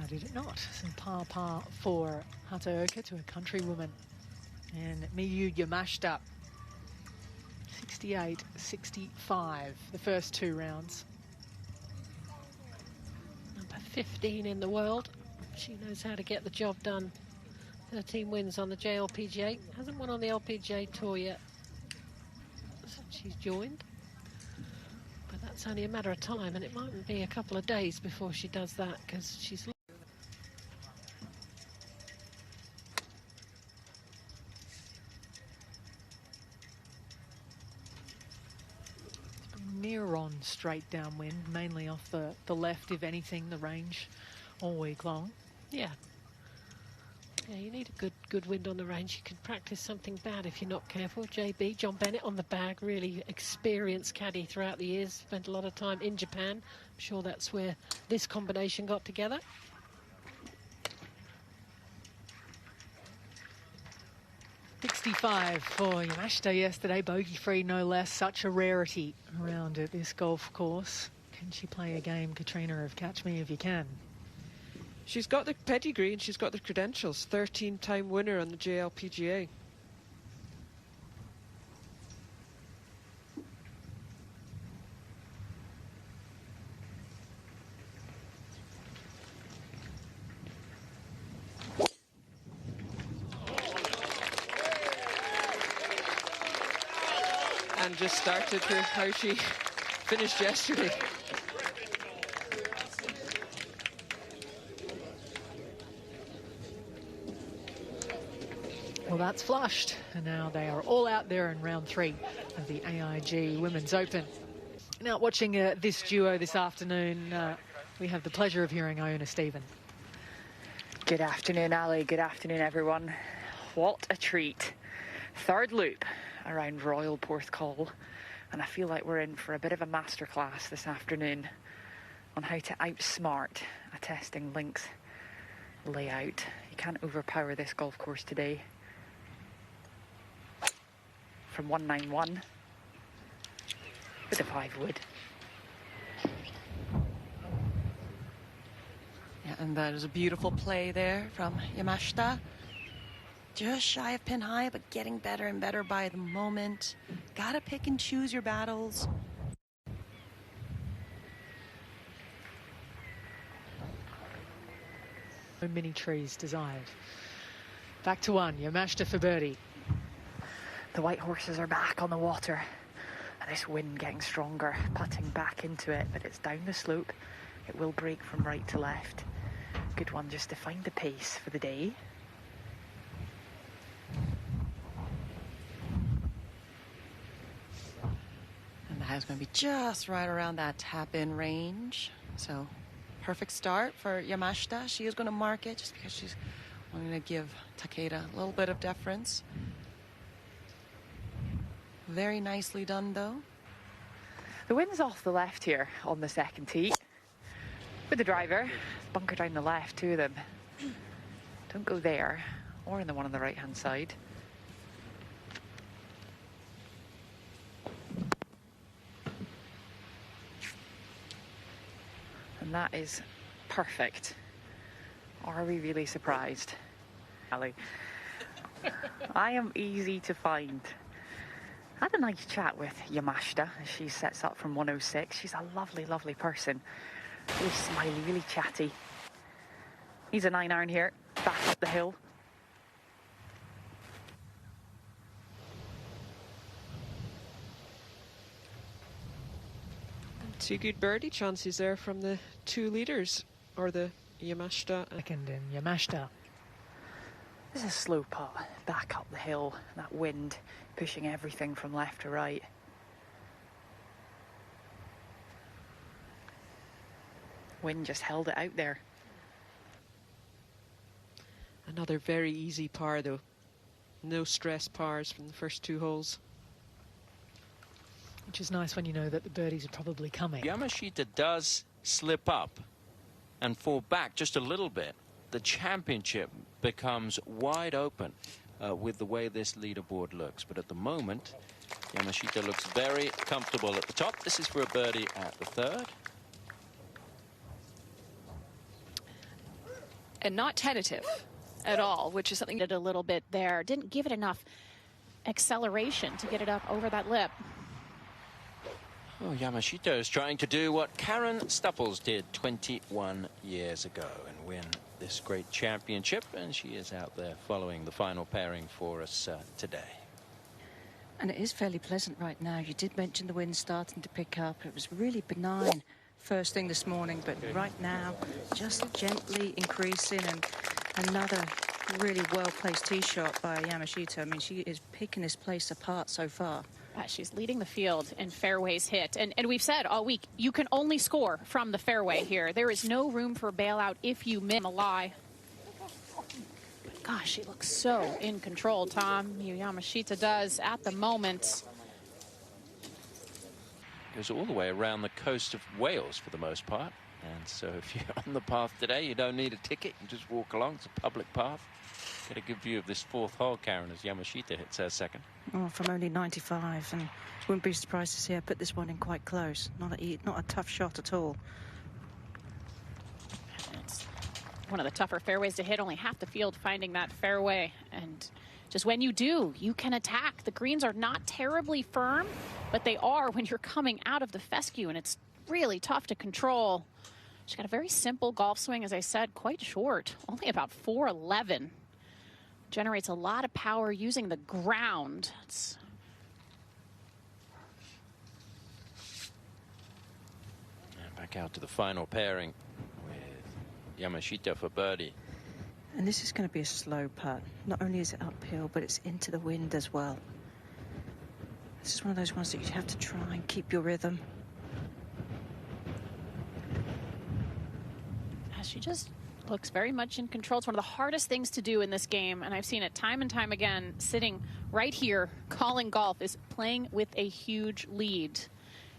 How did it not? Some par for Hataoka to a countrywoman. And Miyu Yamashita, 68-65, the first 2 rounds. Number 15 in the world. She knows how to get the job done. 13 wins on the JLPGA. Hasn't won on the LPGA Tour yet since she's joined. But that's only a matter of time, and it mightn't be a couple of days before she does that, because she's... Near on straight downwind, mainly off the left, if anything, the range all week long. Yeah. Yeah, you need a good wind on the range. You can practice something bad if you're not careful. JB, John Bennett on the bag, really experienced caddy throughout the years. Spent a lot of time in Japan. I'm sure that's where this combination got together. .65 for Yamashita yesterday, bogey-free no less. Such a rarity around at this golf course. Can she play a game, Katrina, of Catch Me If You Can? She's got the pedigree and she's got the credentials. 13-time winner on the JLPGA. And just started with how she finished yesterday. Well, that's flushed, and now they are all out there in round 3 of the AIG Women's Open. Now, watching this duo this afternoon, we have the pleasure of hearing Iona Stephen. Good afternoon, Ali. Good afternoon, everyone. What a treat. 3rd loop around Royal Porthcawl, and I feel like we're in for a bit of a masterclass this afternoon on how to outsmart a testing links layout. You can't overpower this golf course today. From 191 with a 5 wood. Yeah, and that is a beautiful play there from Yamashita. Just shy of pin high, but getting better and better by the moment. Gotta pick and choose your battles. No mini trees desired. Back to 1, Yamashita for birdie. The white horses are back on the water, and this wind getting stronger, putting back into it, but it's down the slope. It will break from right to left. Good one just to find the pace for the day. And the high's going to be just right around that tap-in range. So, perfect start for Yamashita. She is going to mark it just because she's wanting to give Takeda a little bit of deference. Very nicely done, though. The wind's off the left here on the 2nd tee. With the driver, bunker down the left, 2 of them. Don't go there, or in the one on the right-hand side. And that is perfect. Are we really surprised? Ali, I am easy to find. I had a nice chat with Yamashita as she sets up from 106. She's a lovely, lovely person. Really smiley, really chatty. He's a 9-iron here, back up the hill. Two good birdie chances there from the 2 leaders, or the Yamashita. Second in Yamashita. This is a slow putt, back up the hill, that wind pushing everything from left to right. Wind just held it out there. Another very easy par, though. No stress pars from the first 2 holes. Which is nice when you know that the birdies are probably coming. Yamashita does slip up and fall back just a little bit. The championship becomes wide open with the way this leaderboard looks. But at the moment, Yamashita looks very comfortable at the top. This is for a birdie at the 3rd. and not tentative at all, which is something did a little bit there. Didn't give it enough acceleration to get it up over that lip. Oh, Yamashita is trying to do what Karen Stupples did 21 years ago and win this great championship, and she is out there following the final pairing for us today. And it is fairly pleasant right now. You did mention the wind starting to pick up. It was really benign first thing this morning, but right now just gently increasing, and another really well-placed tee shot by Yamashita. I mean, she is picking this place apart so far. She's leading the field in fairways hit. And we've said all week, you can only score from the fairway here. There is no room for bailout if you miss a lie. But gosh, she looks so in control, Tom. Miyu Yamashita does at the moment. Goes all the way around the coast of Wales for the most part. And so if you're on the path today, you don't need a ticket. You just walk along. It's a public path. Get a good view of this fourth hole, Karen, as Yamashita hits her second. Oh, from only 95, and wouldn't be surprised to see her put this one in quite close. Not a tough shot at all. It's one of the tougher fairways to hit. Only half the field finding that fairway. And just when you do, you can attack. The greens are not terribly firm, but they are when you're coming out of the fescue, and it's really tough to control. She's got a very simple golf swing, as I said, quite short, only about 411. Generates a lot of power using the ground. And back out to the final pairing with Yamashita for birdie. And this is going to be a slow putt. Not only is it uphill, but it's into the wind as well. This is one of those ones that you have to try and keep your rhythm. She just looks very much in control. It's one of the hardest things to do in this game, and I've seen it time and time again. Sitting right here calling golf is playing with a huge lead.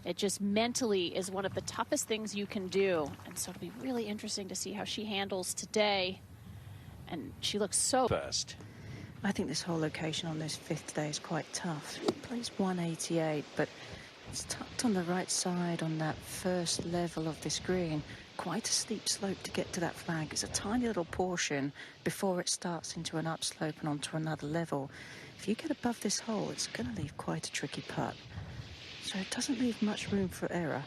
It just mentally is one of the toughest things you can do, and so it'll be really interesting to see how she handles today. And she looks so first. I think this whole location on this fifth day is quite tough. It plays 188, but it's tucked on the right side on that first level of this green. Quite a steep slope to get to that flag. It's a tiny little portion before it starts into an upslope and onto another level. If you get above this hole, it's going to leave quite a tricky putt. So it doesn't leave much room for error.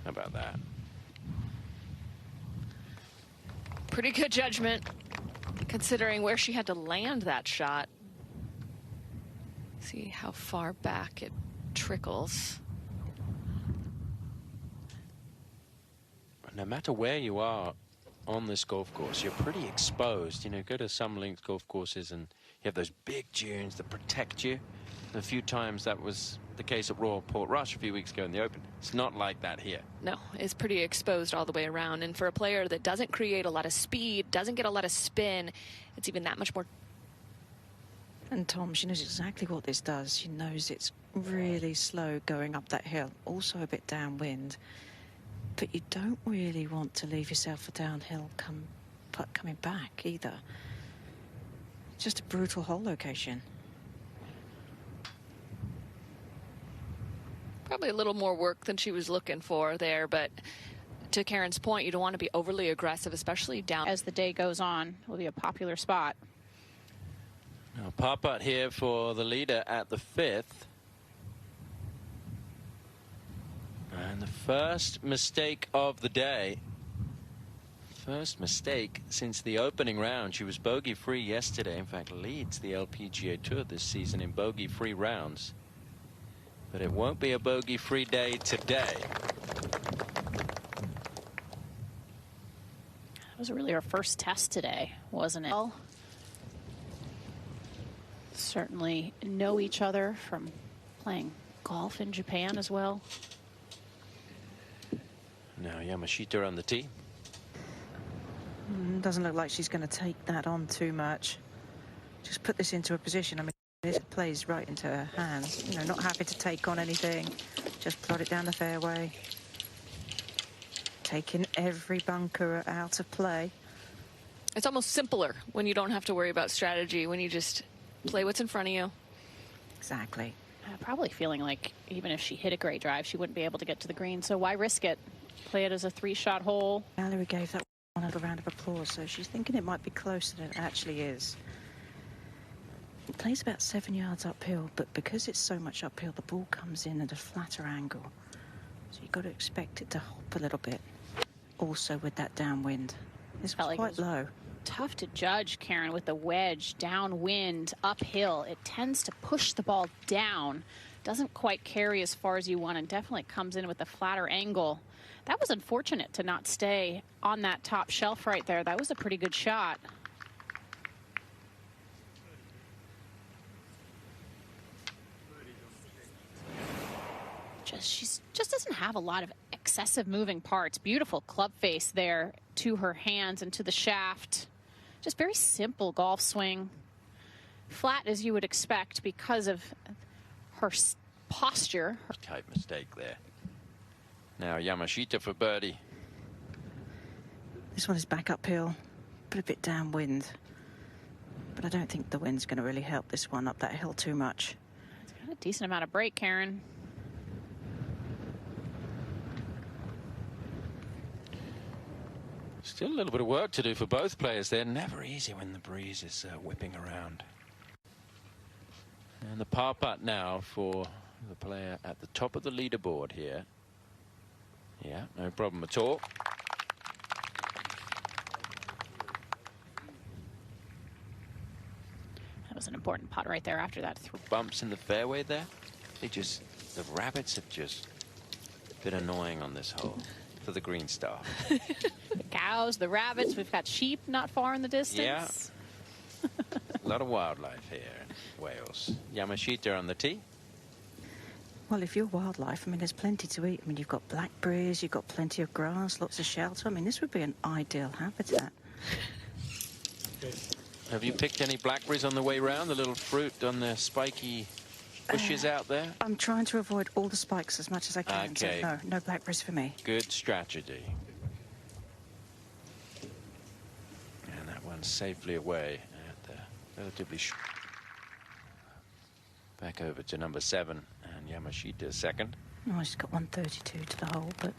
How about that? pretty good judgment, considering where she had to land that shot. See how far back it trickles. No matter where you are on this golf course, you're pretty exposed. You know, go to some links golf courses and you have those big dunes that protect you. A few times that was the case at Royal Port Rush a few weeks ago in the Open. It's not like that here. No, it's pretty exposed all the way around. And for a player that doesn't create a lot of speed, doesn't get a lot of spin, it's even that much more. And Tom, she knows exactly what this does. She knows it's really slow going up that hill, also a bit downwind. But you don't really want to leave yourself a downhill putt coming back either. Just a brutal hole location. Probably a little more work than she was looking for there, but to Karen's point, you don't want to be overly aggressive, especially down. As the day goes on, it will be a popular spot. Now, par putt here for the leader at the 5th. And the first mistake of the day. First mistake since the opening round. She was bogey-free yesterday. In fact, leads the LPGA Tour this season in bogey-free rounds. But it won't be a bogey-free day today. That was really our first test today, wasn't it? Well, certainly know each other from playing golf in Japan as well. Now Yamashita on the tee. Doesn't look like she's going to take that on too much. Just put this into a position. I mean, this plays right into her hands. You know, not happy to take on anything. Just plod it down the fairway. Taking every bunker out of play. It's almost simpler when you don't have to worry about strategy, when you just play what's in front of you. Exactly. Probably feeling like even if she hit a great drive, she wouldn't be able to get to the green. So why risk it? Play it as a 3-shot hole. Gallery gave that one a round of applause, so she's thinking it might be closer than it actually is. It plays about 7 yards uphill, but because it's so much uphill, the ball comes in at a flatter angle. So you've got to expect it to hop a little bit. Also with that downwind. This was quite low. Tough to judge, Karen, with the wedge, downwind, uphill. It tends to push the ball down. Doesn't quite carry as far as you want, and definitely comes in with a flatter angle. That was unfortunate to not stay on that top shelf right there. That was a pretty good shot. She just doesn't have a lot of excessive moving parts. Beautiful club face there to her hands and to the shaft. Just very simple golf swing. Flat as you would expect because of her posture. Type mistake there. Now Yamashita for birdie. This one is back uphill, but a bit downwind. But I don't think the wind's going to really help this one up that hill too much. It's got a decent amount of break, Karen. Still a little bit of work to do for both players. They're never easy when the breeze is whipping around. And the par putt now for the player at the top of the leaderboard here. Yeah, no problem at all. That was an important putt right there after that. Bumps in the fairway there. The rabbits have just been annoying on this hole for the green star. The cows, the rabbits, we've got sheep not far in the distance. Yeah. A lot of wildlife here in Wales. Yamashita on the tee. Well, if you're wildlife, I mean, there's plenty to eat. I mean, you've got blackberries, you've got plenty of grass, lots of shelter. I mean, this would be an ideal habitat. Have you picked any blackberries on the way round? The little fruit on the spiky bushes out there? I'm trying to avoid all the spikes as much as I can. Okay. So no blackberries for me. Good strategy. And that one's safely away at the relatively short. Back over to number 7, and Yamashita second. Oh, she's got 132 to the hole, but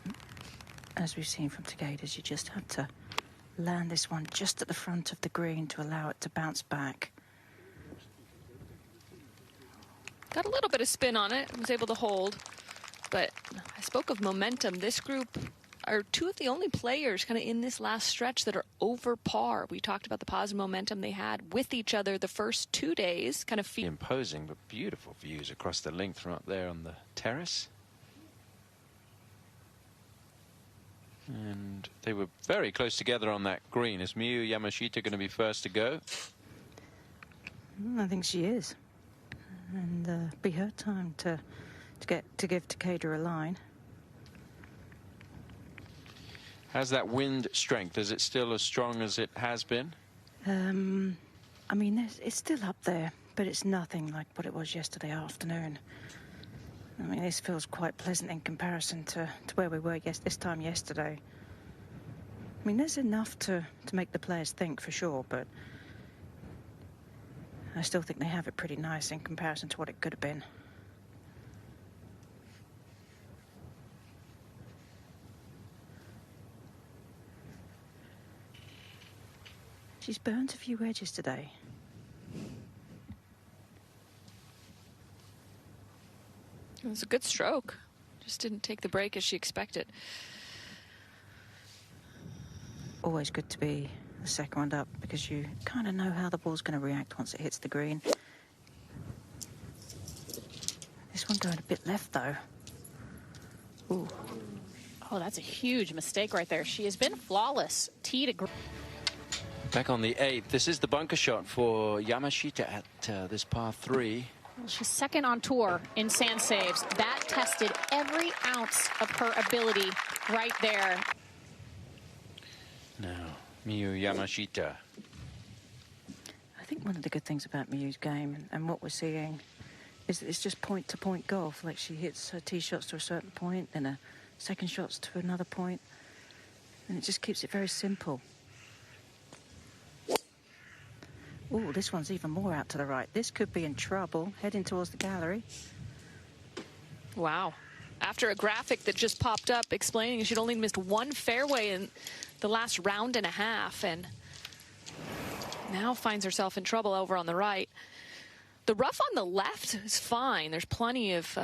as we've seen from Takeda's, you just have to land this one just at the front of the green to allow it to bounce back. Got a little bit of spin on it, was able to hold, but I spoke of momentum. This group are two of the only players kind of in this last stretch that are over par. We talked about the positive momentum they had with each other the first 2 days. Kind of imposing, but beautiful views across the length from up there on the terrace. And they were very close together on that green. Is Miyu Yamashita going to be first to go? I think she is. And be her time to give Takeda a line. How's that wind strength? Is it still as strong as it has been? I mean, it's still up there, but it's nothing like what it was yesterday afternoon. I mean, this feels quite pleasant in comparison to where we were this time yesterday. I mean, there's enough to make the players think for sure, but I still think they have it pretty nice in comparison to what it could have been. She's burnt a few wedges today. It was a good stroke. Just didn't take the break as she expected. Always good to be the second one up because you kind of know how the ball's going to react once it hits the green. This one going a bit left, though. Ooh. Oh, that's a huge mistake right there. She has been flawless. Tee to green. Back on the 8th. This is the bunker shot for Yamashita at this par 3. She's second on tour in sand saves. That tested every ounce of her ability right there. Now, Miyu Yamashita. I think one of the good things about Miyu's game and what we're seeing is that it's just point-to-point golf. Like, she hits her tee shots to a certain point, then her second shots to another point, and it just keeps it very simple. Oh, this one's even more out to the right. This could be in trouble, heading towards the gallery. Wow. After a graphic that just popped up explaining she'd only missed one fairway in the last round and a half, and now finds herself in trouble over on the right. The rough on the left is fine. There's plenty of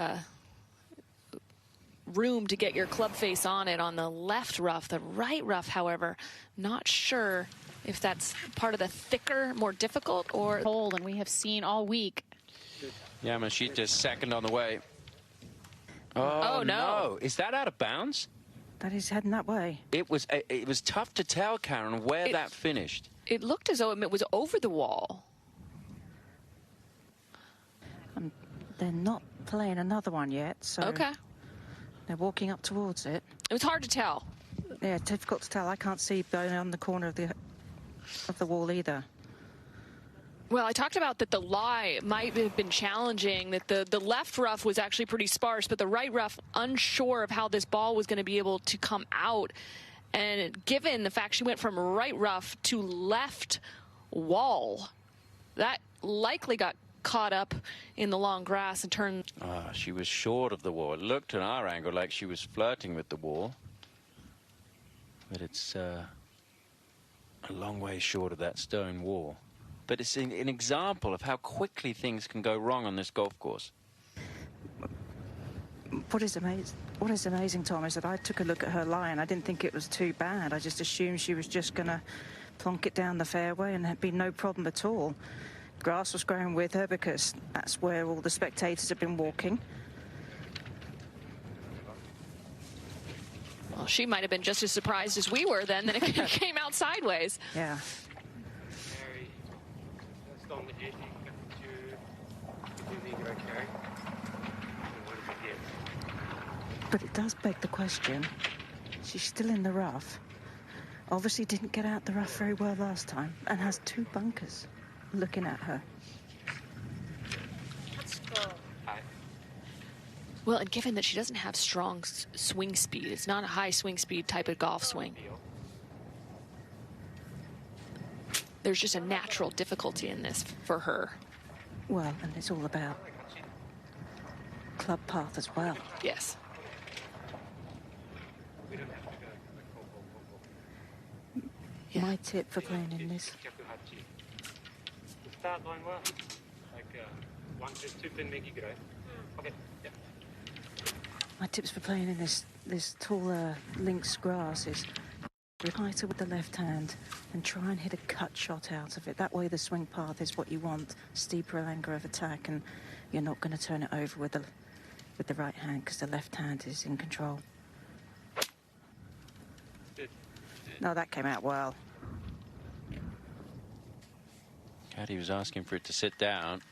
room to get your club face on it on the left rough. The right rough, however, not sure if that's part of the thicker, more difficult, or hole than we have seen all week. Yamashita's second on the way. Oh, no. Is that out of bounds? That is heading that way. It was tough to tell, Karen, where that finished. It looked as though it was over the wall. They're not playing another one yet, so Okay. they're walking up towards it. It was hard to tell. Yeah, difficult to tell. I can't see going on the corner of the wall either. Well, I talked about that the lie might have been challenging, that the left rough was actually pretty sparse, but the right rough unsure of how this ball was going to be able to come out. And given the fact she went from right rough to left wall, that likely got caught up in the long grass and turned. She was short of the wall. It looked at our angle like she was flirting with the wall. But it's a long way short of that stone wall. But it's an example of how quickly things can go wrong on this golf course. What is amazing, Tom, is that I took a look at her lie and I didn't think it was too bad. I just assumed she was just going to plonk it down the fairway and there'd be no problem at all. Grass was growing with her because that's where all the spectators have been walking. Well, she might have been just as surprised as we were then that it came out sideways. Yeah. But it does beg the question. She's still in the rough. Obviously didn't get out the rough very well last time and has two bunkers looking at her. Well, and given that she doesn't have strong swing speed, it's not a high swing speed type of golf swing. There's just a natural difficulty in this for her. Well, and it's all about club path as well. Yes. Yeah. My tip for playing in this. My tips for playing in this taller links grass is tighter with the left hand and try and hit a cut shot out of it. That way the swing path is what you want, steeper angle of attack, and you're not going to turn it over with the right hand because the left hand is in control. No, that came out well. Caddy was asking for it to sit down.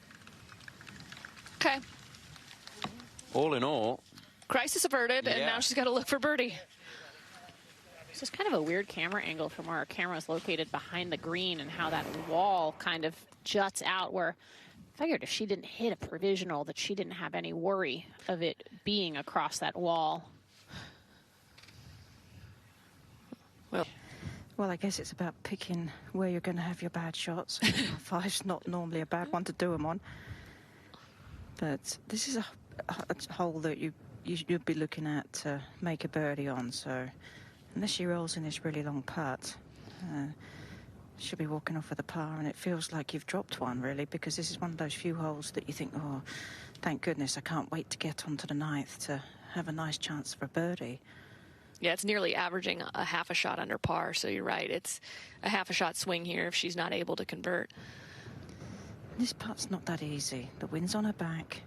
Okay. All in all. Crisis averted, and now she's got to look for birdie. This is kind of a weird camera angle from where our camera is located behind the green and how that wall kind of juts out, where I figured if she didn't hit a provisional that she didn't have any worry of it being across that wall. Well, I guess it's about picking where you're going to have your bad shots. Five's not normally a bad one to do them on. But this is a hole that you'd be looking at to make a birdie on. So unless she rolls in this really long putt, she'll be walking off with a par. And it feels like you've dropped one, really, because this is one of those few holes that you think, oh, thank goodness, I can't wait to get onto the ninth to have a nice chance for a birdie. Yeah, it's nearly averaging a half a shot under par, so you're right. It's a half a shot swing here if she's not able to convert. This putt's not that easy. The wind's on her back.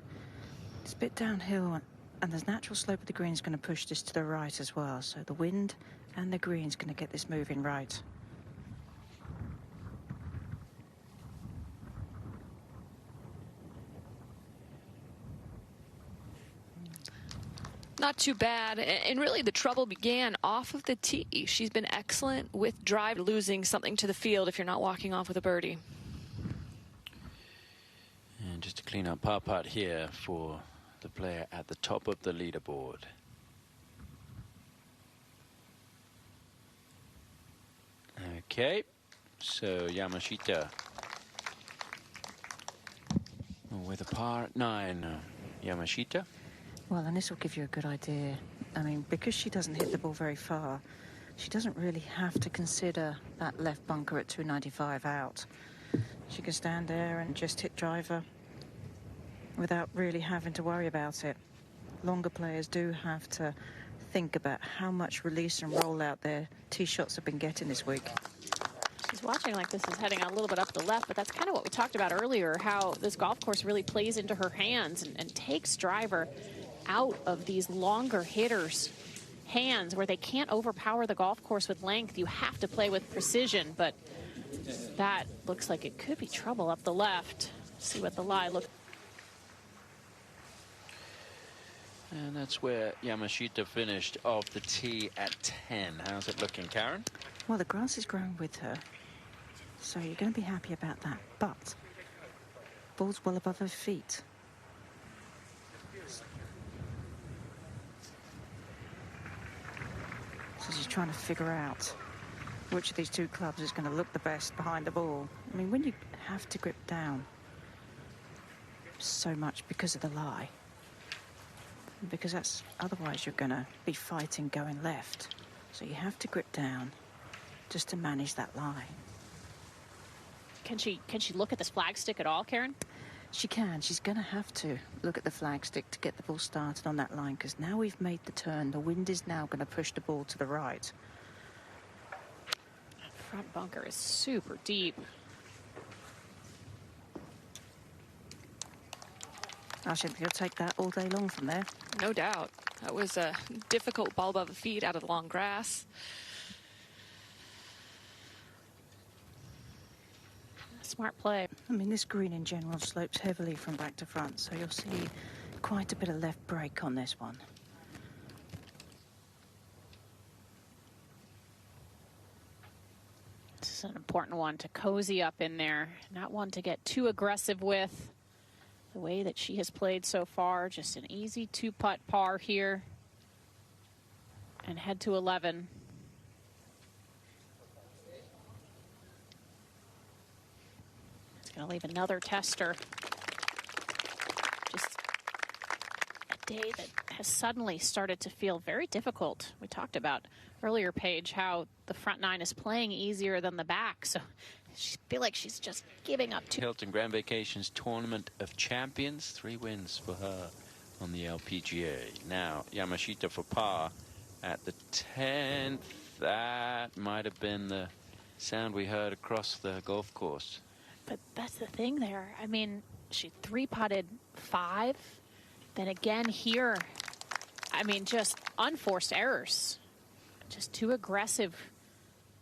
It's a bit downhill, and the natural slope of the green is going to push this to the right as well. So the wind and the green is going to get this moving right. Not too bad, and really the trouble began off of the tee. She's been excellent with drive, losing something to the field if you're not walking off with a birdie. And just to clean up par putt here for the player at the top of the leaderboard. Okay, so Yamashita with a par at 9. Yamashita. Well, and this will give you a good idea. I mean, because she doesn't hit the ball very far, she doesn't really have to consider that left bunker at 295 out. She can stand there and just hit driver without really having to worry about it. Longer players do have to think about how much release and roll out their tee shots have been getting this week. She's watching like this is heading a little bit up the left, but that's kind of what we talked about earlier, how this golf course really plays into her hands and takes driver out of these longer hitters' hands where they can't overpower the golf course with length. You have to play with precision, but that looks like it could be trouble up the left. See what the lie looks. And that's where Yamashita finished off the tee at 10. How's it looking, Karen? Well, the grass is growing with her, so you're going to be happy about that. But ball's well above her feet. So she's trying to figure out which of these two clubs is going to look the best behind the ball. I mean, when you have to grip down so much because of the lie, because that's otherwise you're going to be fighting going left. So you have to grip down just to manage that lie. Can she look at this flag stick at all, Karen? She can. She's going to have to look at the flag stick to get the ball started on that line, because now we've made the turn. The wind is now going to push the ball to the right. Front bunker is super deep. I should be able to take that all day long from there. No doubt. That was a difficult ball above the feet out of the long grass. Smart play. I mean, this green in general slopes heavily from back to front, so you'll see quite a bit of left break on this one. This is an important one to cozy up in there, not one to get too aggressive with. The way that she has played so far, just an easy 2-putt par here and head to 11. It's going to leave another tester. Just a day that has suddenly started to feel very difficult. We talked about earlier, Paige, how the front nine is playing easier than the back. So I feel like she's just giving up too. Hilton Grand Vacations Tournament of Champions, 3 wins for her on the LPGA. Now Yamashita for par at the 10th. That might have been the sound we heard across the golf course. But that's the thing there. I mean, she 3-putted 5, then again here. I mean, just unforced errors, just too aggressive.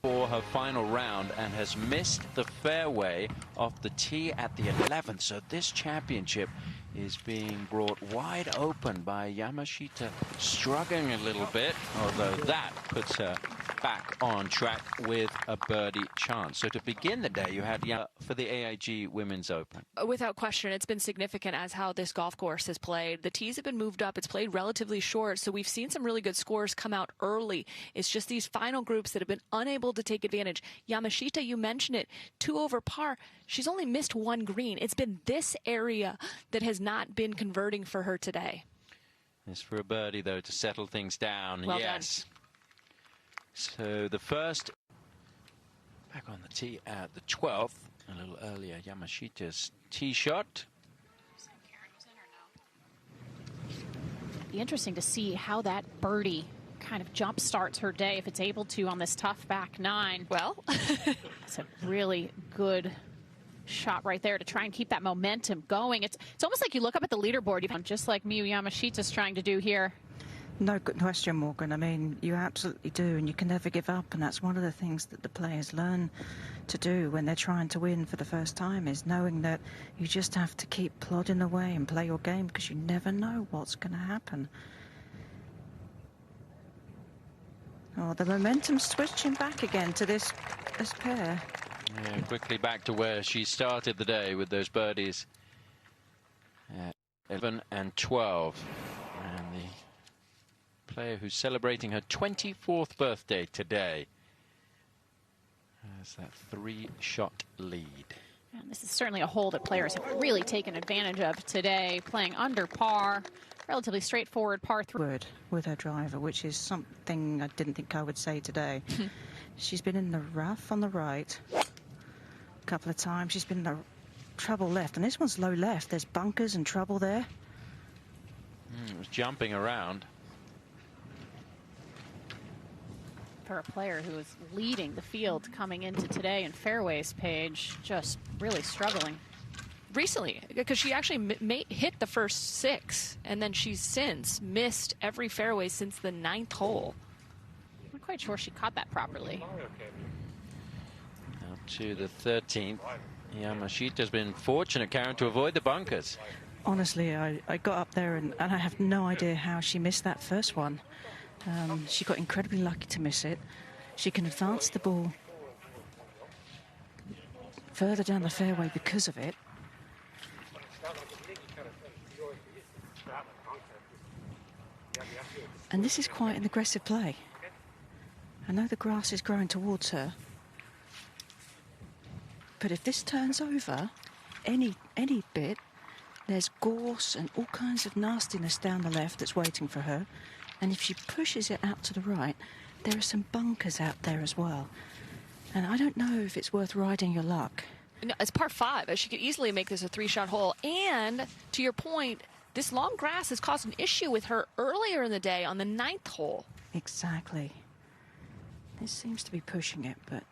For her final round and has missed the fairway off the tee at the 11th. So this championship is being brought wide open by Yamashita, struggling a little bit, although that puts her back on track with a birdie chance. So to begin the day, you had for the AIG Women's Open. Without question, it's been significant as how this golf course has played. The tees have been moved up. It's played relatively short, so we've seen some really good scores come out early. It's just these final groups that have been unable to take advantage. Yamashita, you mentioned it, 2 over par. She's only missed 1 green. It's been this area that has not been converting for her today. It's for a birdie, though, to settle things down. Well yes. Done. So the first back on the tee at the 12th, a little earlier, Yamashita's tee shot. Be interesting to see how that birdie kind of jump starts her day, if it's able to, on this tough back 9. Well, it's a really good shot right there to try and keep that momentum going. It's almost like you look up at the leaderboard, just like Miyu Yamashita's trying to do here. No question, Morgan. I mean, you absolutely do, and you can never give up, and that's one of the things that the players learn to do when they're trying to win for the first time, is knowing that you just have to keep plodding away and play your game, because you never know what's going to happen. Oh, the momentum's switching back again to this pair. Yeah, quickly back to where she started the day with those birdies at 11 and 12. And the player who's celebrating her 24th birthday today has that 3-shot lead. And this is certainly a hole that players have really taken advantage of today, playing under par, relatively straightforward par 3. Word with her driver, which is something I didn't think I would say today. She's been in the rough on the right a couple of times. She's been in the trouble left, and this one's low left. There's bunkers and trouble there. It was jumping around. For a player who is leading the field coming into today in fairways, Paige, just really struggling. Recently, because she actually hit the first 6, and then she's since missed every fairway since the 9th hole. I'm not quite sure she caught that properly. Now to the 13th. Yamashita's been fortunate, Karen, to avoid the bunkers. Honestly, I got up there and I have no idea how she missed that first one. She got incredibly lucky to miss it. She can advance the ball further down the fairway because of it. And this is quite an aggressive play. I know the grass is growing towards her, but if this turns over any bit, there's gorse and all kinds of nastiness down the left that's waiting for her. And if she pushes it out to the right, there are some bunkers out there as well. And I don't know if it's worth riding your luck. No, it's par 5. She could easily make this a 3-shot hole. And to your point, this long grass has caused an issue with her earlier in the day on the 9th hole. Exactly. This seems to be pushing it, but...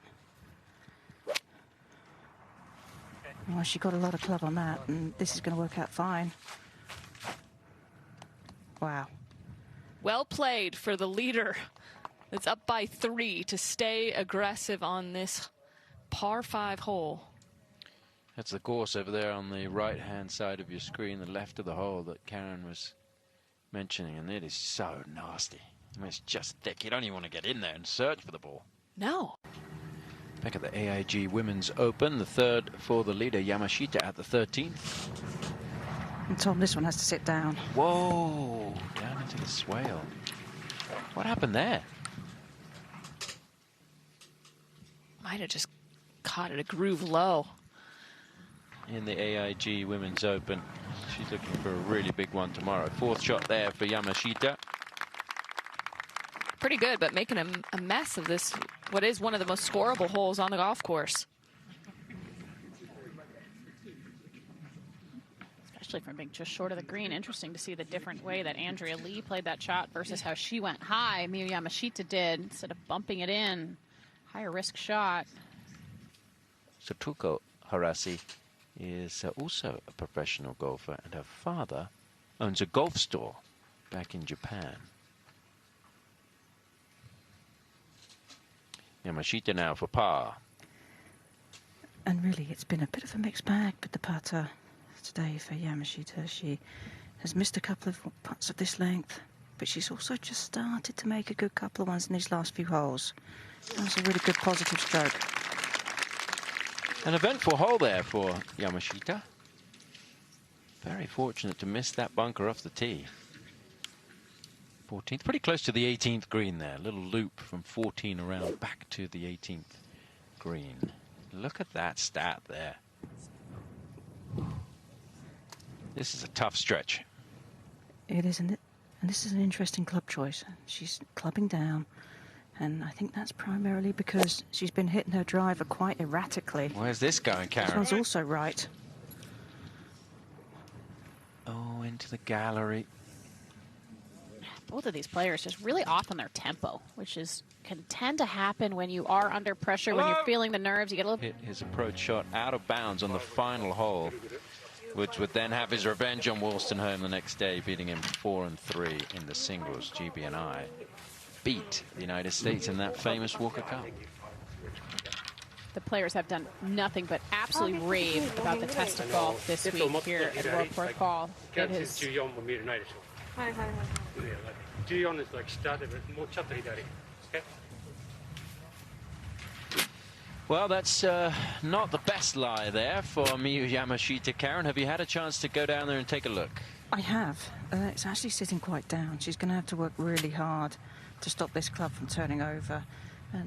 well, she got a lot of club on that, and this is going to work out fine. Wow. Well played for the leader. It's up by 3 to stay aggressive on this par 5 hole. That's the course over there on the right-hand side of your screen, the left of the hole that Karen was mentioning, and it is so nasty. I mean, it's just thick. You don't even want to get in there and search for the ball. No. Back at the AIG Women's Open, the 3rd for the leader, Yamashita, at the 13th. And Tom, this one has to sit down. Whoa, down into the swale. What happened there? Might have just caught it a groove low. In the AIG Women's Open, she's looking for a really big one tomorrow. 4th shot there for Yamashita. Pretty good, but making a mess of this, what is one of the most scoreable holes on the golf course. Especially from being just short of the green. Interesting to see the different way that Andrea Lee played that shot versus how she went high. Miyu Yamashita did, instead of bumping it in. Higher risk shot. Satoko Harasi is also a professional golfer, and her father owns a golf store back in Japan. Yamashita now for par. And really, it's been a bit of a mixed bag with the putter today for Yamashita. She has missed a couple of putts of this length, but she's also just started to make a good couple of ones in these last few holes. That was a really good positive stroke. An eventful hole there for Yamashita. Very fortunate to miss that bunker off the tee. 14th, pretty close to the 18th green there. A little loop from 14 around back to the 18th green. Look at that stat there. This is a tough stretch. It is, and this is an interesting club choice. She's clubbing down, and I think that's primarily because she's been hitting her driver quite erratically. Where's this going, Karen? This one's also right. Oh, into the gallery. Both of these players just really off on their tempo, which can tend to happen when you are under pressure, when you're feeling the nerves. You get a little... Hit his approach shot out of bounds on the final hole, which would then have his revenge on Wolstenholme the next day, beating him 4-3 in the singles. GB and I beat the United States in that famous Walker Cup. The players have done nothing but absolutely rave about the test of golf this week here at World Port Hall. It is... 14ですlike started with もうちょっと左 Okay. Well, that's not the best lie there for Miyu Yamashita. Karen, have you had a chance to go down there and take a look? I have. It's actually sitting quite down. She's going to have to work really hard to stop this club from turning over.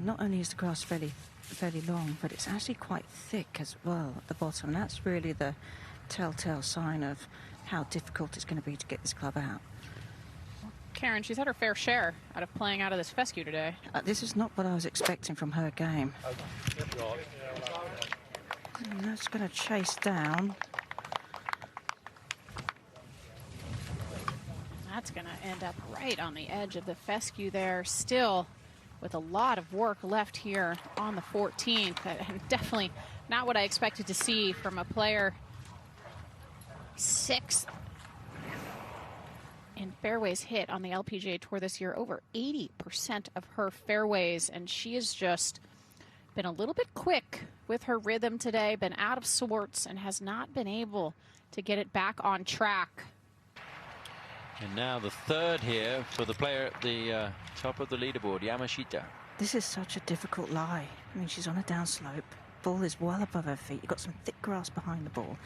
Not only is the grass fairly long, but it's actually quite thick as well at the bottom. That's really the telltale sign of how difficult it's going to be to get this club out. Karen, she's had her fair share out of playing out of this fescue today. This is not what I was expecting from her game. And that's going to chase down. That's going to end up right on the edge of the fescue there, still with a lot of work left here on the 14th. And definitely not what I expected to see from a player 6th in fairways hit on the LPGA Tour this year, over 80% of her fairways, and she has just been a little bit quick with her rhythm today, been out of sorts, and has not been able to get it back on track. And now the third here for the player at the top of the leaderboard, Yamashita. This is such a difficult lie. I mean, she's on a downslope. Ball is well above her feet. You've got some thick grass behind the ball.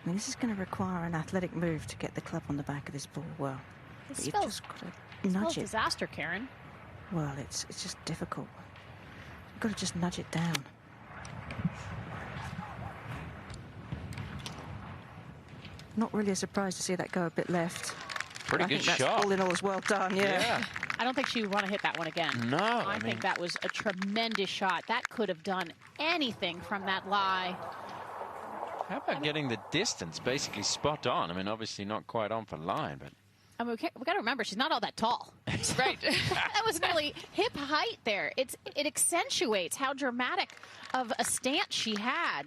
I mean, this is going to require an athletic move to get the club on the back of this ball well. This You've spells, just got to nudge it. disaster, Karen. Well, it's just difficult. You've got to just nudge it down. Not really surprised to see that go a bit left. Pretty good shot. shot. All in all, is well done. Yeah. I don't think she would want to hit that one again. No, I think that was a tremendous shot. That could have done anything from that lie. How about getting the distance basically spot on? I mean, obviously not quite on for line, but... I mean, we got to remember, she's not all that tall. Right. That was nearly hip height there. It accentuates how dramatic of a stance she had.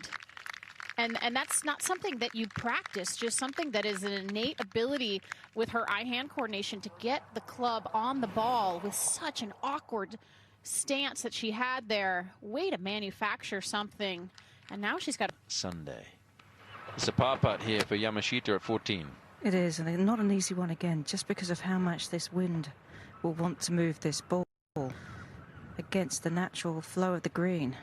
And that's not something that you practice, just something that is an innate ability with her eye-hand coordination to get the club on the ball with such an awkward stance that she had there. Way to manufacture something. And now she's got... Sunday. It's a par putt here for Yamashita at 14. It is, and not an easy one again, just because of how much this wind will want to move this ball against the natural flow of the green.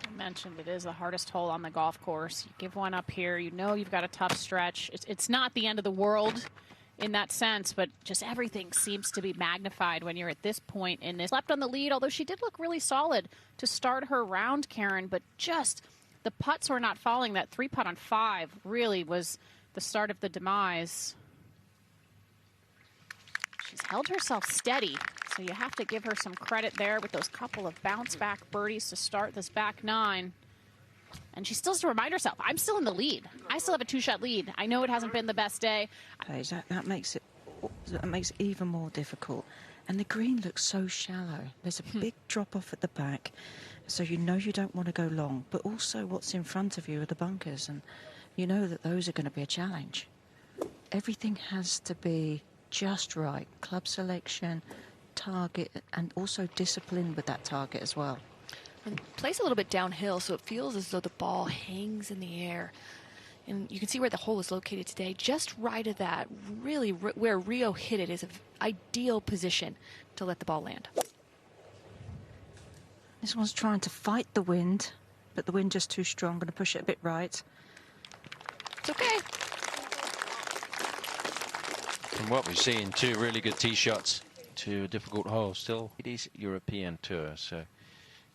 I mentioned it is the hardest hole on the golf course. You give one up here, you know you've got a tough stretch. It's not the end of the world in that sense, but just everything seems to be magnified when you're at this point in this. Left on the lead, although she did look really solid to start her round, Karen, but just the putts were not falling. That 3-putt on 5 really was the start of the demise. She's held herself steady, so you have to give her some credit there with those couple of bounce-back birdies to start this back 9. And she still has to remind herself, I'm still in the lead. I still have a 2-shot lead. I know it hasn't been the best day. That makes it even more difficult. And the green looks so shallow. There's a big drop-off at the back, so you know you don't want to go long. But also what's in front of you are the bunkers, and you know that those are going to be a challenge. Everything has to be just right. Club selection, target, and also discipline with that target as well. And plays a little bit downhill, so it feels as though the ball hangs in the air. And you can see where the hole is located today. Just right of that, really where Rio hit it is an ideal position to let the ball land. This one's trying to fight the wind, but the wind just too strong. Going to push it a bit right. It's okay. From what we've seen, 2 really good tee shots to a difficult hole. Still, it is European Tour, so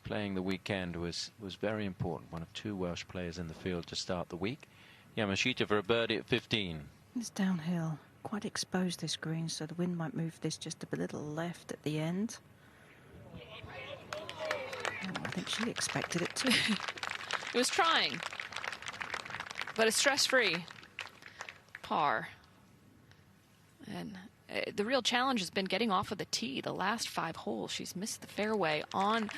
playing the weekend was very important. One of 2 Welsh players in the field to start the week. Yamashita for a birdie at 15. It's downhill, quite exposed this green, so the wind might move this just a little left at the end. Oh, I think she expected it too. It was trying, but a stress-free par. And the real challenge has been getting off of the tee. The last 5 holes, she's missed the fairway on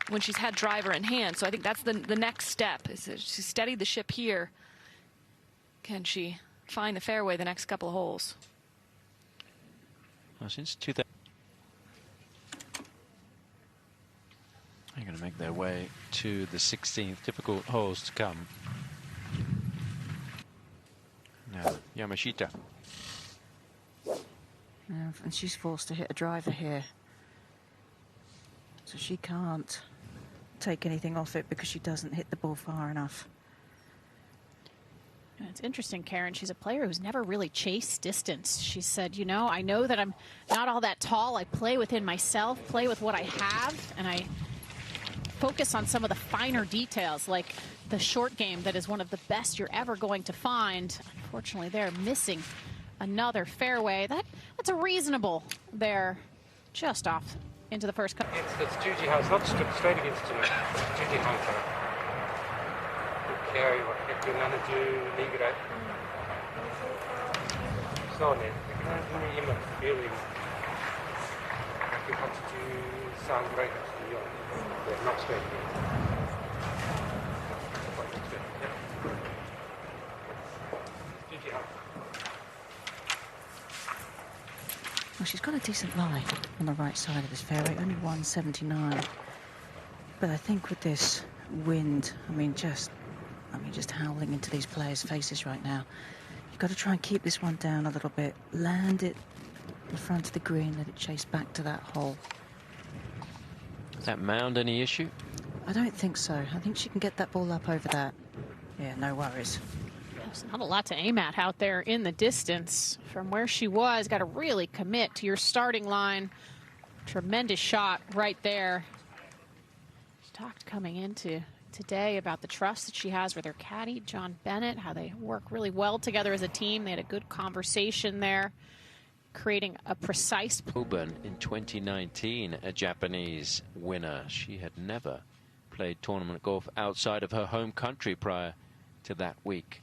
when she's had driver in hand. So I think that's the next step. Is that she steadied the ship here. Can she find the fairway the next couple of holes? Well, since 2000, they're going to make their way to the 16th. Difficult holes to come. Now, Yamashita. And she's forced to hit a driver here. So she can't take anything off it because she doesn't hit the ball far enough. It's interesting, Karen. She's a player who's never really chased distance. She said, you know, I know that I'm not all that tall. I play within myself, play with what I have, and I focus on some of the finer details, like the short game that is one of the best you're ever going to find. Unfortunately, they're missing another fairway. That's a reasonable there, just off into the first cut. It's Juji House, not straight against Juji House. Carry what you're going to do, leave it out. So, then, you must feel it. You have to sound right to you. They're not straight. Juji House. Well, she's got a decent lie on the right side of this fairway, only 179. But I think with this wind, just howling into these players' faces right now, you've got to try and keep this one down a little bit, land it in front of the green, let it chase back to that hole. Is that mound any issue? I don't think so. I think she can get that ball up over that. Yeah, no worries. There's not a lot to aim at out there in the distance from where she was. Got to really commit to your starting line. Tremendous shot right there. She talked coming into today about the trust that she has with her caddy, John Bennett, how they work really well together as a team. They had a good conversation there, creating a precise... Auburn in 2019, a Japanese winner. She had never played tournament golf outside of her home country prior to that week.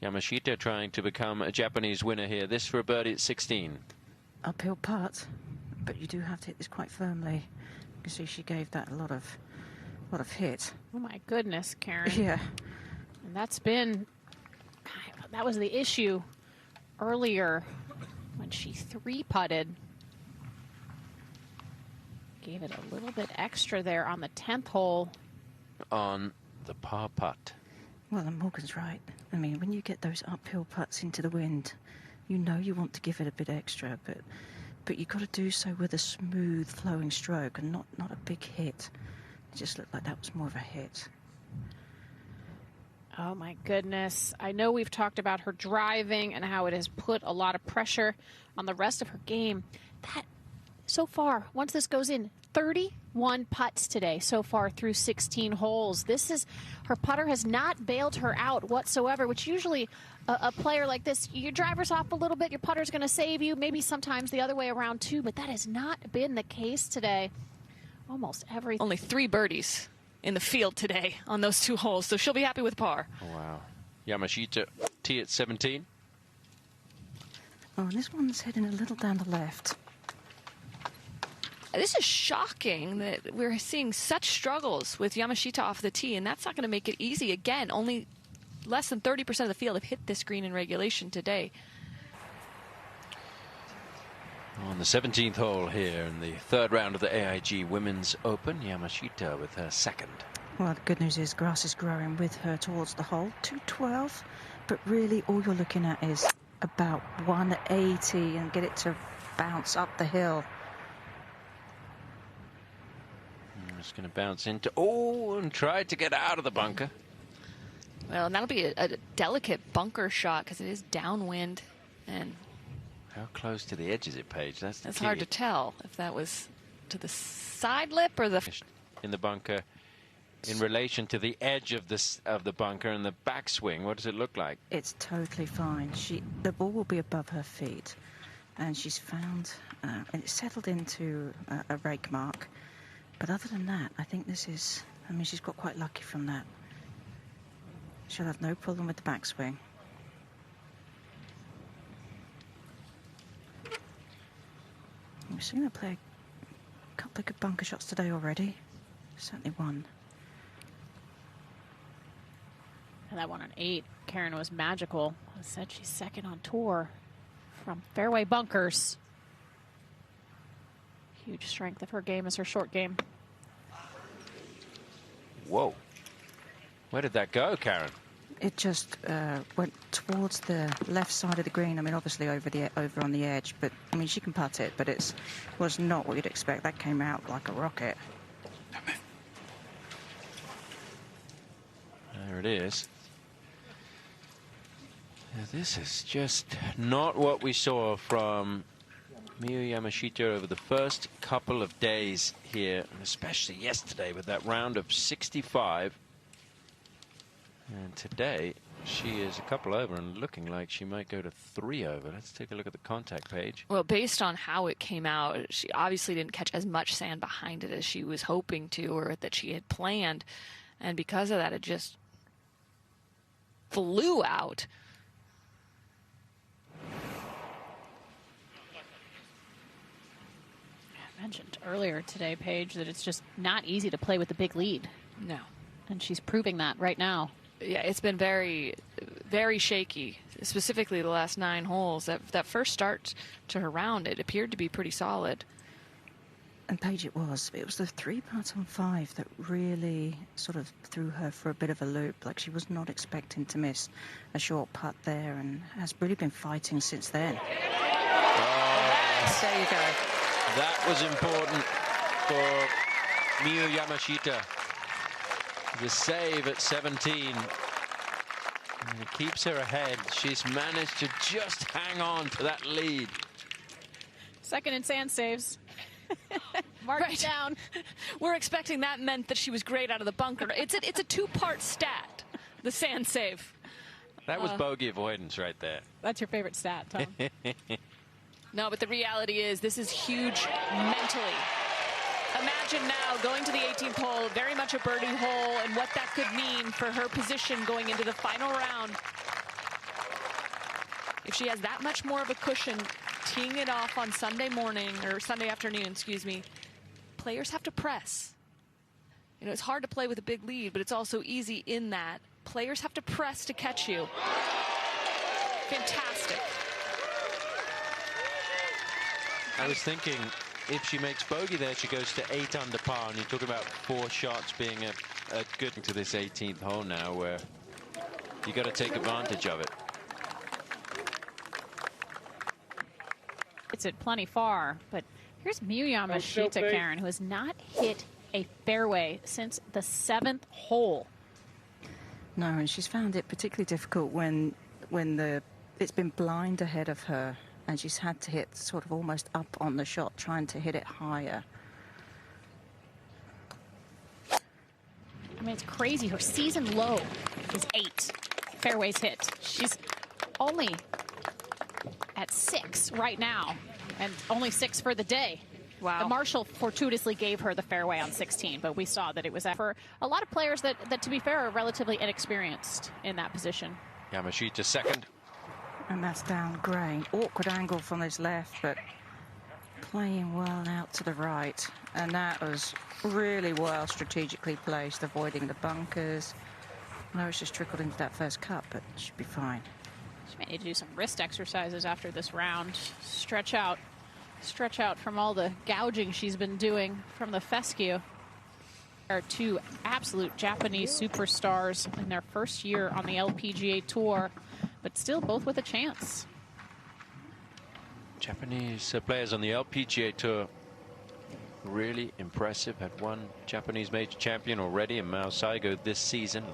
Yamashita trying to become a Japanese winner here. This for a birdie at 16. Uphill putt, but you do have to hit this quite firmly. You can see she gave that a lot of hit. Oh my goodness, Karen. Yeah. And that was the issue earlier when she three-putted. Gave it a little bit extra there on the 10th hole. On the par putt. Well, and Morgan's right. When you get those uphill putts into the wind, you know you want to give it a bit extra, but you've got to do so with a smooth flowing stroke and not a big hit. It just looked like that was more of a hit. Oh my goodness. I know we've talked about her driving and how it has put a lot of pressure on the rest of her game. That, so far, once this goes in, 31 putts today so far through 16 holes. Her putter has not bailed her out whatsoever, which usually a player like this, your driver's off a little bit, your putter's going to save you, maybe sometimes the other way around too, but that has not been the case today. Almost everything. Only 3 birdies in the field today on those 2 holes, so she'll be happy with par. Oh, wow. Yamashita tee at 17. Oh, and this one's heading a little down the left. This is shocking that we're seeing such struggles with Yamashita off the tee, and that's not going to make it easy. Again, only less than 30% of the field have hit this green in regulation today. On the 17th hole here in the 3rd round of the AIG Women's Open, Yamashita with her 2nd. Well, the good news is grass is growing with her towards the hole. 212, but really all you're looking at is about 180 and get it to bounce up the hill. It's going to bounce into... Oh, and try to get out of the bunker. Well, and that'll be a delicate bunker shot because it is downwind. And how close to the edge is it, Paige? That's it's hard to tell if that was to the side lip or the... In the bunker, in relation to the edge of the bunker and the backswing, what does it look like? It's totally fine. The ball will be above her feet, and she's found... and it's settled into a rake mark. But other than that, I think this is... she's got quite lucky from that. She'll have no problem with the backswing. We've seen her play a couple of good bunker shots today already. Certainly one. And that one on 8, Karen, was magical. I said she's 2nd on tour from fairway bunkers. Huge strength of her game is her short game. Whoa. Where did that go, Karen? It just went towards the left side of the green. Obviously over on the edge, but she can putt it, but it was not what you'd expect. That came out like a rocket. There it is. This is just not what we saw from Miyu Yamashita over the first couple of days here, and especially yesterday with that round of 65. And today she is a couple over and looking like she might go to 3 over. Let's take a look at the contact page. Well, based on how it came out, she obviously didn't catch as much sand behind it as she was hoping to, or that she had planned. And because of that, it just flew out. I mentioned earlier today, Paige, that it's just not easy to play with the big lead. No. And she's proving that right now. Yeah, it's been very, very shaky, specifically the last 9 holes. That first start to her round, it appeared to be pretty solid. And Paige, it was the 3-putt on 5 that really sort of threw her for a bit of a loop. Like, she was not expecting to miss a short putt there, and has really been fighting since then. There you go. That was important for Miyu Yamashita. The save at 17. And it keeps her ahead. She's managed to just hang on to that lead. Second in sand saves. Mark it down. We're expecting that meant that she was great out of the bunker. It's a 2-part stat, the sand save. That was bogey avoidance right there. That's your favorite stat, Tom. No, but the reality is this is huge mentally. Imagine now going to the 18th hole, very much a birdie hole, and what that could mean for her position going into the final round. If she has that much more of a cushion teeing it off on Sunday morning, or Sunday afternoon, excuse me, players have to press. You know, it's hard to play with a big lead, but it's also easy in that players have to press to catch you. Fantastic. I was thinking, if she makes bogey there, she goes to 8 under par, and you're talking about 4 shots being a good to this 18th hole now, where you got to take advantage of it. It's at plenty far, but here's Miyu Yamashita, Karen, who has not hit a fairway since the 7th hole. No, and she's found it particularly difficult when it's been blind ahead of her, and she's had to hit sort of almost up on the shot, trying to hit it higher. I mean, it's crazy. Her season low is 8 fairways hit. She's only at 6 right now, and only 6 for the day. Wow. The Marshall fortuitously gave her the fairway on 16, but we saw that it was for a lot of players that, to be fair, are relatively inexperienced in that position. Yamashita second. And that's down Gray. Awkward angle from his left, but playing well out to the right. And that was really well strategically placed, avoiding the bunkers. No, it's just trickled into that first cut, but it should be fine. She may need to do some wrist exercises after this round. Stretch out from all the gouging she's been doing from the fescue. There are 2 absolute Japanese superstars in their first year on the LPGA Tour, but still both with a chance. Japanese players on the LPGA Tour, really impressive. Had one Japanese major champion already in Mao Saigo this season.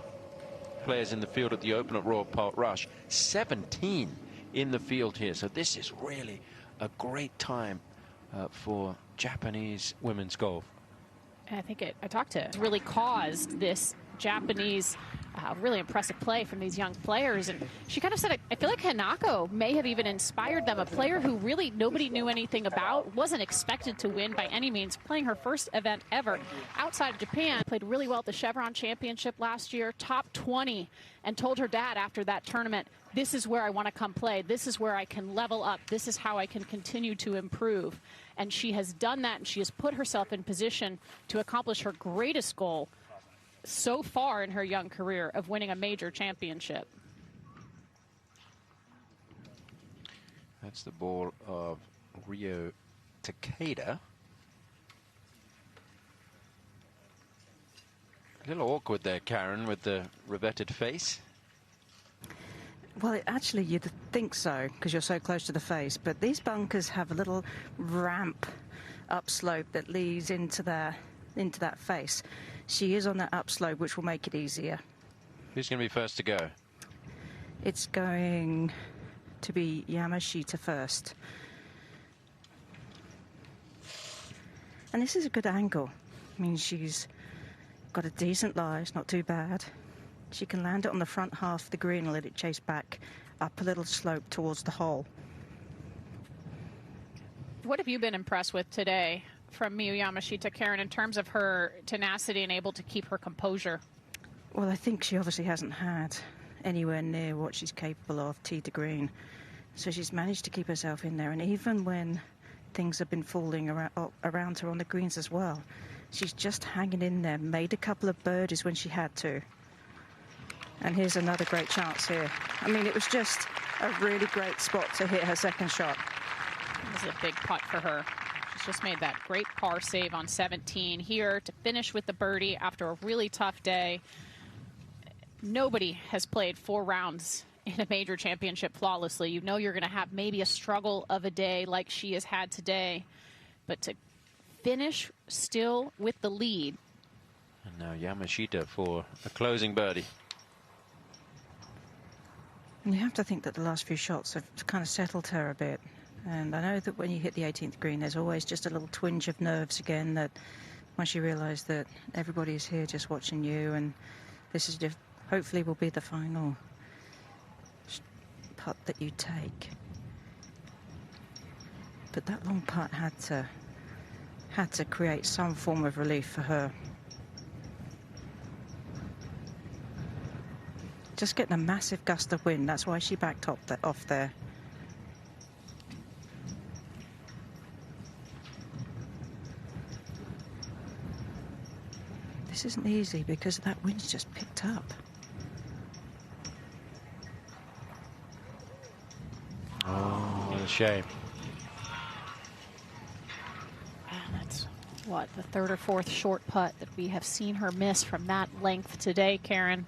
Players in the field at the Open at Royal Portrush, 17 in the field here. So this is really a great time for Japanese women's golf. And I think I talked to really caused this Japanese really impressive play from these young players. And she kind of said, I feel like Hanako may have even inspired them, a player who really nobody knew anything about, wasn't expected to win by any means, playing her first event ever outside of Japan. Played really well at the Chevron Championship last year, top 20, and told her dad after that tournament, this is where I want to come play. This is where I can level up. This is how I can continue to improve. And she has done that, and she has put herself in position to accomplish her greatest goal so far in her young career of winning a major championship. That's the ball of Ryo Takeda. A little awkward there, Karen, with the revetted face. Well, actually, you'd think so, because you're so close to the face, but these bunkers have a little ramp upslope that leads into that face. She is on that upslope, which will make it easier. Who's going to be first to go? It's going to be Yamashita first. And this is a good angle. I mean, she's got a decent lie, it's not too bad. She can land it on the front half of the green and let it chase back up a little slope towards the hole. What have you been impressed with today from Miyu Yamashita, Karen, in terms of her tenacity and able to keep her composure? Well, I think she obviously hasn't had anywhere near what she's capable of, tee to green. So she's managed to keep herself in there. And even when things have been falling around her on the greens as well, she's just hanging in there, made a couple of birdies when she had to. And here's another great chance here. I mean, it was just a really great spot to hit her second shot. This is a big putt for her. She's just made that great par save on 17 here to finish with the birdie after a really tough day. Nobody has played 4 rounds in a major championship flawlessly. You know you're going to have maybe a struggle of a day like she has had today. But to finish still with the lead. And now Yamashita for a closing birdie. And you have to think that the last few shots have kind of settled her a bit. And I know that when you hit the 18th green, there's always just a little twinge of nerves again, that once you realise that everybody is here just watching you, and this is just hopefully will be the final putt that you take. But that long putt had to create some form of relief for her. Just getting a massive gust of wind. That's why she backed off there. This isn't easy because that wind's just picked up. Oh, what a shame. And that's, what, the 3rd or 4th short putt that we have seen her miss from that length today, Karen.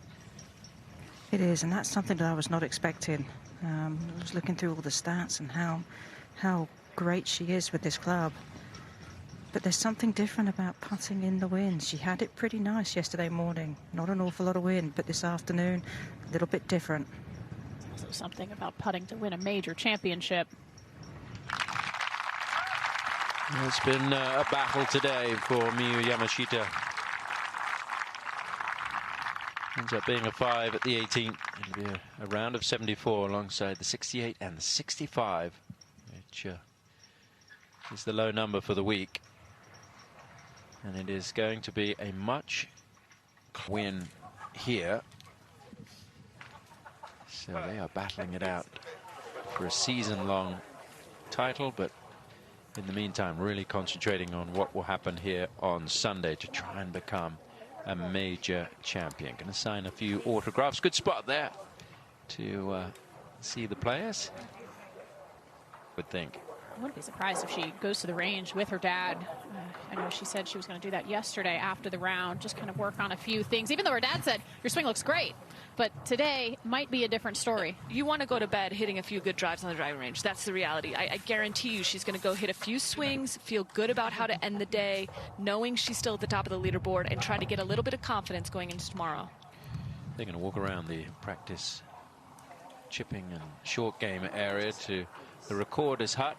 It is, and that's something that I was not expecting. I was looking through all the stats and how great she is with this club. But there's something different about putting in the wind. She had it pretty nice yesterday morning. Not an awful lot of wind, but this afternoon, a little bit different. There's also something about putting to win a major championship. It's been a battle today for Miyu Yamashita. Ends up being a 5 at the 18th. It'll be a round of 74 alongside the 68 and the 65, which is the low number for the week. And it is going to be a much win here. So they are battling it out for a season-long title, but in the meantime, really concentrating on what will happen here on Sunday to try and become a major champion. Going to sign a few autographs. Good spot there to see the players, would think. I wouldn't be surprised if she goes to the range with her dad. I know she said she was going to do that yesterday after the round, just kind of work on a few things, even though her dad said, your swing looks great. But today might be a different story. You want to go to bed hitting a few good drives on the driving range. That's the reality. I guarantee you she's going to go hit a few swings, feel good about how to end the day, knowing she's still at the top of the leaderboard, and try to get a little bit of confidence going into tomorrow. They're going to walk around the practice chipping and short game area to the recorder's hut.